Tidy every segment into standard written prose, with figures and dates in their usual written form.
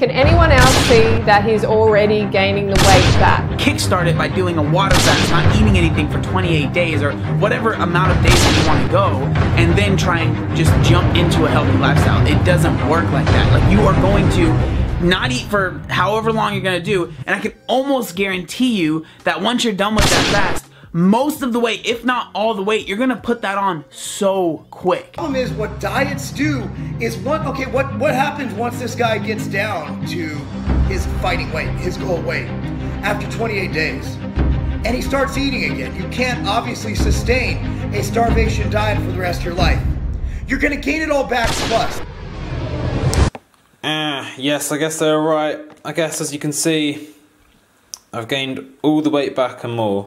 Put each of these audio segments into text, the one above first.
Can anyone else see that he's already gaining the weight back? Kickstart it by doing a water fast, not eating anything for 28 days or whatever amount of days that you want to go, and then try and just jump into a healthy lifestyle. It doesn't work like that. Like, you are going to not eat for however long you're going to do, and I can almost guarantee you that once you're done with that fast, most of the weight, if not all the weight, you're gonna put that on so quick. The problem is what diets do is what happens once this guy gets down to his fighting weight, his goal weight, after 28 days. And he starts eating again. You can't obviously sustain a starvation diet for the rest of your life. You're gonna gain it all back plus. Yes, I guess they're right. I guess, as you can see, I've gained all the weight back and more.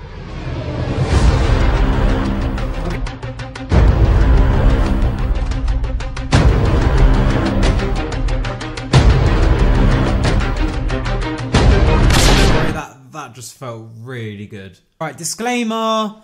That just felt really good. Right, disclaimer,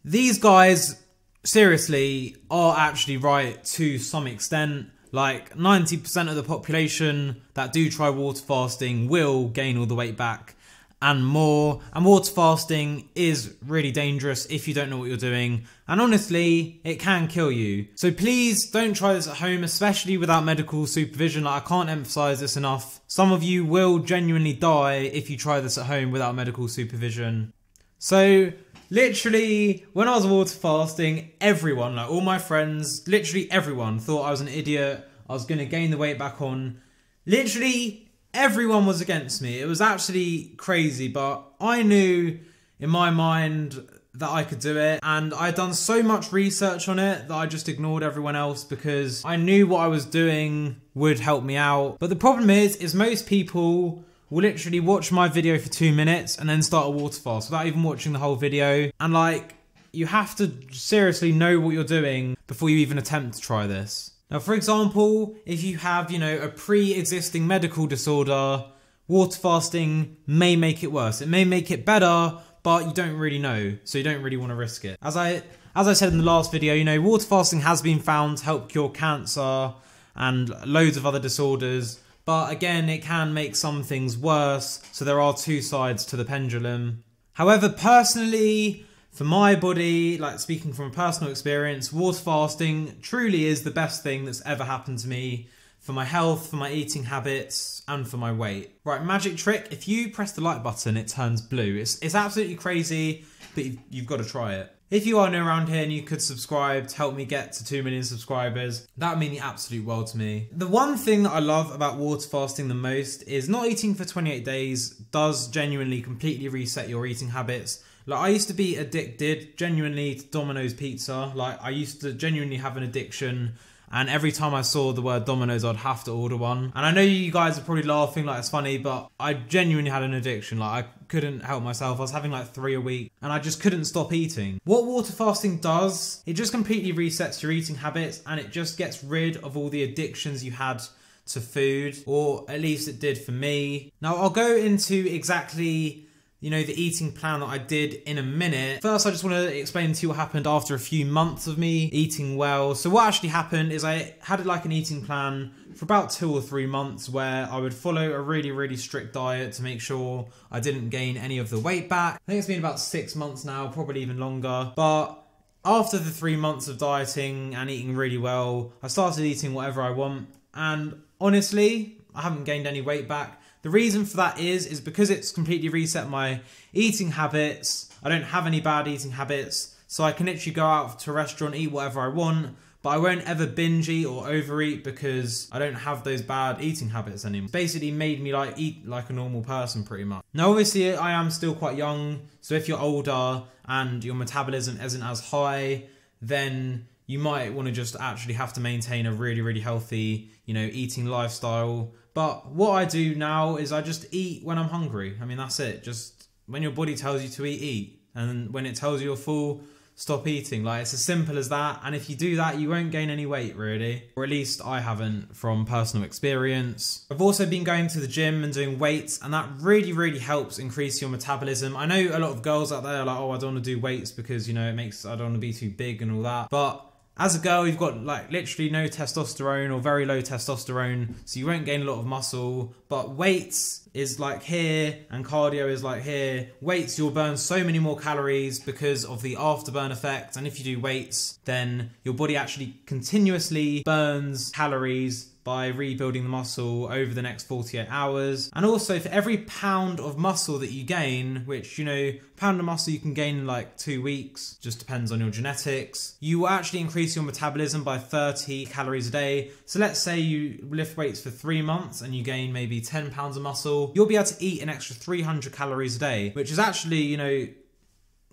these guys seriously are actually right to some extent. Like 90% of the population that do try water fasting will gain all the weight back and more. And water fasting is really dangerous if you don't know what you're doing. And honestly, it can kill you. So please don't try this at home, especially without medical supervision. Like, I can't emphasize this enough. Some of you will genuinely die if you try this at home without medical supervision. So literally, when I was water fasting, everyone, like all my friends, literally everyone thought I was an idiot. I was gonna gain the weight back on. Literally everyone was against me. It was actually crazy, but I knew in my mind that I could do it, and I'd done so much research on it that I just ignored everyone else because I knew what I was doing would help me out. But the problem is most people will literally watch my video for 2 minutes and then start a water fast without even watching the whole video. And like, you have to seriously know what you're doing before you even attempt to try this. Now, for example, if you have, you know, a pre-existing medical disorder, water fasting may make it worse. It may make it better, but you don't really know, so you don't really want to risk it. As I said in the last video, you know, water fasting has been found to help cure cancer and loads of other disorders, but again, it can make some things worse, so there are two sides to the pendulum. However, personally, for my body, like speaking from a personal experience, water fasting truly is the best thing that's ever happened to me for my health, for my eating habits, and for my weight. Right, magic trick, if you press the like button, it turns blue. It's absolutely crazy, but you've got to try it. If you are new around here and you could subscribe to help me get to 2 million subscribers, that would mean the absolute world to me. The one thing that I love about water fasting the most is not eating for 28 days does genuinely completely reset your eating habits. Like, I used to be addicted genuinely to Domino's pizza. Like, I used to genuinely have an addiction, and every time I saw the word Domino's, I'd have to order one. And I know you guys are probably laughing like it's funny, but I genuinely had an addiction. Like, I couldn't help myself. I was having like 3 a week, and I just couldn't stop eating. What water fasting does, it just completely resets your eating habits, and it just gets rid of all the addictions you had to food, or at least it did for me. Now, I'll go into exactly, you know, the eating plan that I did in a minute. First, I just want to explain to you what happened after a few months of me eating well. So what actually happened is I had like an eating plan for about 2 or 3 months where I would follow a really, really strict diet to make sure I didn't gain any of the weight back. I think it's been about 6 months now, probably even longer. But after the 3 months of dieting and eating really well, I started eating whatever I want. And honestly, I haven't gained any weight back. The reason for that is because it's completely reset my eating habits. I don't have any bad eating habits, so I can literally go out to a restaurant, eat whatever I want, but I won't ever binge eat or overeat because I don't have those bad eating habits anymore. It's basically made me like eat like a normal person pretty much. Now obviously I am still quite young, so if you're older and your metabolism isn't as high, then you might want to just actually have to maintain a really, really healthy, you know, eating lifestyle. But what I do now is I just eat when I'm hungry. I mean, that's it. Just when your body tells you to eat, eat. And when it tells you you're full, stop eating. Like, it's as simple as that. And if you do that, you won't gain any weight, really. Or at least I haven't from personal experience. I've also been going to the gym and doing weights, and that really, really helps increase your metabolism. I know a lot of girls out there are like, oh, I don't want to do weights because, you know, I don't want to be too big and all that. But as a girl, you've got like literally no testosterone or very low testosterone, so you won't gain a lot of muscle. But weights is like here and cardio is like here. Weights, you'll burn so many more calories because of the afterburn effect. And if you do weights, then your body actually continuously burns calories by rebuilding the muscle over the next 48 hours. And also for every pound of muscle that you gain, which, you know, pound of muscle you can gain in like 2 weeks, just depends on your genetics, you will actually increase your metabolism by 30 calories a day. So let's say you lift weights for 3 months and you gain maybe 10 pounds of muscle, you'll be able to eat an extra 300 calories a day, which is actually, you know,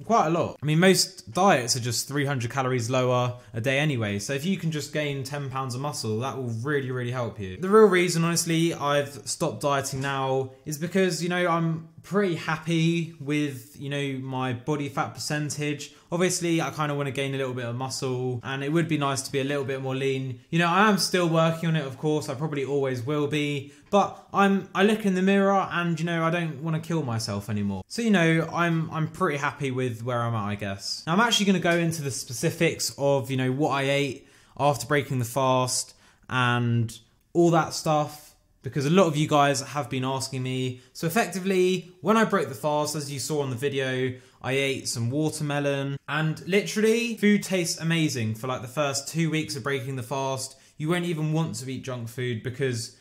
quite a lot. I mean, most diets are just 300 calories lower a day anyway. So if you can just gain 10 pounds of muscle, that will really, really help you. The real reason, honestly, I've stopped dieting now is because, you know, I'm pretty happy with, you know, my body fat percentage. Obviously, I kind of want to gain a little bit of muscle and it would be nice to be a little bit more lean. You know, I am still working on it, of course. I probably always will be. But I look in the mirror and, you know, I don't want to kill myself anymore. So, you know, I'm pretty happy with where I'm at, I guess. Now, I'm actually going to go into the specifics of, you know, what I ate after breaking the fast and all that stuff, because a lot of you guys have been asking me. So effectively, when I broke the fast, as you saw on the video, I ate some watermelon and literally food tastes amazing for like the first 2 weeks of breaking the fast. You won't even want to eat junk food because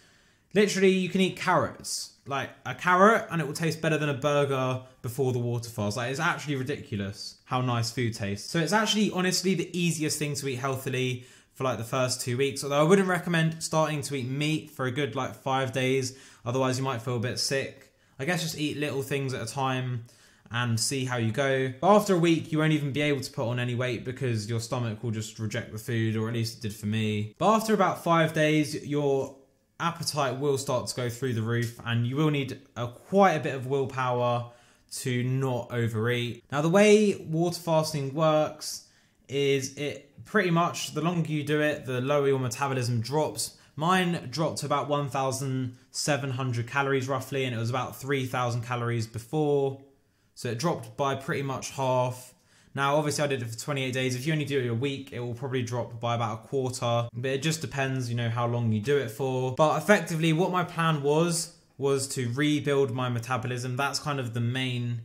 literally you can eat carrots, like a carrot, and it will taste better than a burger before the water fast. Like, it's actually ridiculous how nice food tastes. So it's actually honestly the easiest thing to eat healthily for like the first 2 weeks. Although I wouldn't recommend starting to eat meat for a good like 5 days. Otherwise you might feel a bit sick. I guess just eat little things at a time and see how you go. But after a week, you won't even be able to put on any weight because your stomach will just reject the food, or at least it did for me. But after about 5 days, your appetite will start to go through the roof and you will need quite a bit of willpower to not overeat. Now, the way water fasting works is it pretty much, the longer you do it, the lower your metabolism drops. Mine dropped to about 1,700 calories roughly, and it was about 3,000 calories before. So it dropped by pretty much half. Now, obviously I did it for 28 days. If you only do it a week, it will probably drop by about a quarter. But it just depends, you know, how long you do it for. But effectively, what my plan was to rebuild my metabolism. That's kind of the main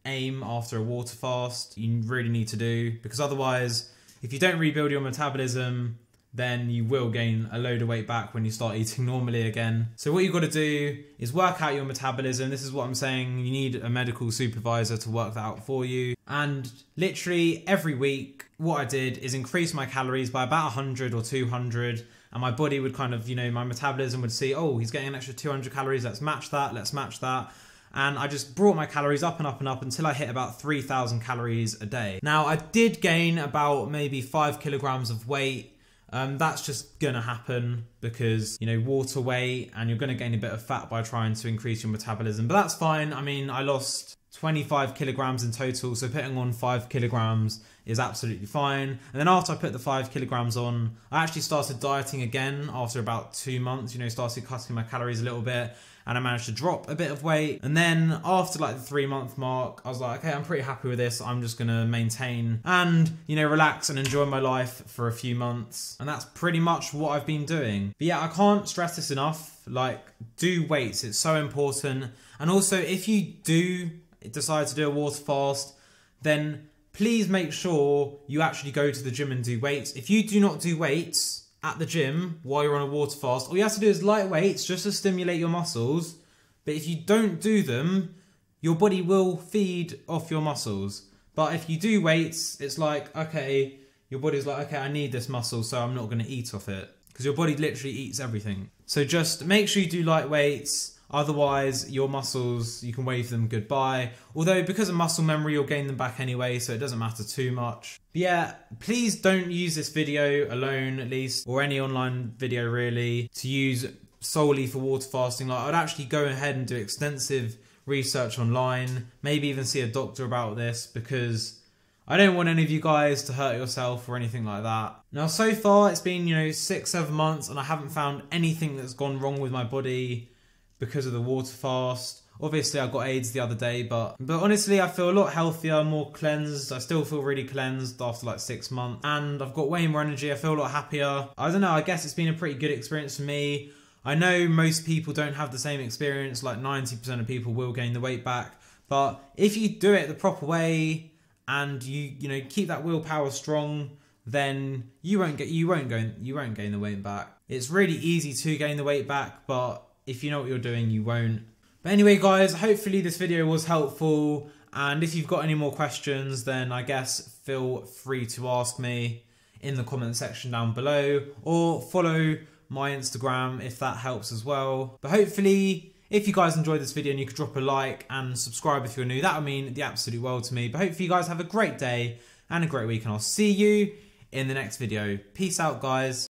aim after a water fast you really need to do. Because otherwise, if you don't rebuild your metabolism, then you will gain a load of weight back when you start eating normally again. So what you've got to do is work out your metabolism. This is what I'm saying. You need a medical supervisor to work that out for you. And literally every week, what I did is increase my calories by about 100 or 200. And my body would kind of, you know, my metabolism would see, oh, he's getting an extra 200 calories. Let's match that. Let's match that. And I just brought my calories up and up and up until I hit about 3,000 calories a day. Now, I did gain about maybe 5 kilograms of weight. That's just gonna happen because, you know, water weight, and you're gonna gain a bit of fat by trying to increase your metabolism, but that's fine. I mean, I lost 25 kilograms in total, so putting on 5 kilograms is absolutely fine. And then after I put the 5 kilograms on, I actually started dieting again after about 2 months, you know, started cutting my calories a little bit, and I managed to drop a bit of weight. And then after like the 3-month mark, I was like, okay, I'm pretty happy with this. I'm just gonna maintain and, you know, relax and enjoy my life for a few months. And that's pretty much what I've been doing. But yeah, I can't stress this enough. Like, do weights, it's so important. And also, if you do decide to do a water fast, then please make sure you actually go to the gym and do weights. If you do not do weights at the gym while you're on a water fast, all you have to do is light weights just to stimulate your muscles. But if you don't do them, your body will feed off your muscles. But if you do weights, it's like, okay, your body's like, okay, I need this muscle, so I'm not going to eat off it. Because your body literally eats everything. So just make sure you do light weights. Otherwise, your muscles, you can wave them goodbye. Although, because of muscle memory, you'll gain them back anyway, so it doesn't matter too much. But yeah, please don't use this video alone, at least, or any online video really, to use solely for water fasting. Like, I'd actually go ahead and do extensive research online, maybe even see a doctor about this, because I don't want any of you guys to hurt yourself or anything like that. Now, so far, it's been, you know, 6-7 months, and I haven't found anything that's gone wrong with my body because of the water fast. Obviously, I got AIDS the other day, but honestly, I feel a lot healthier, more cleansed. I still feel really cleansed after like 6 months. And I've got way more energy. I feel a lot happier. I don't know, I guess it's been a pretty good experience for me. I know most people don't have the same experience, like 90% of people will gain the weight back. But if you do it the proper way and you know, keep that willpower strong, then you won't gain the weight back. It's really easy to gain the weight back, but if you know what you're doing, you won't. But anyway, guys, hopefully this video was helpful. And if you've got any more questions, then I guess feel free to ask me in the comment section down below, or follow my Instagram if that helps as well. But hopefully, if you guys enjoyed this video and you could drop a like and subscribe if you're new, that would mean the absolute world to me. But hopefully you guys have a great day and a great week, and I'll see you in the next video. Peace out, guys.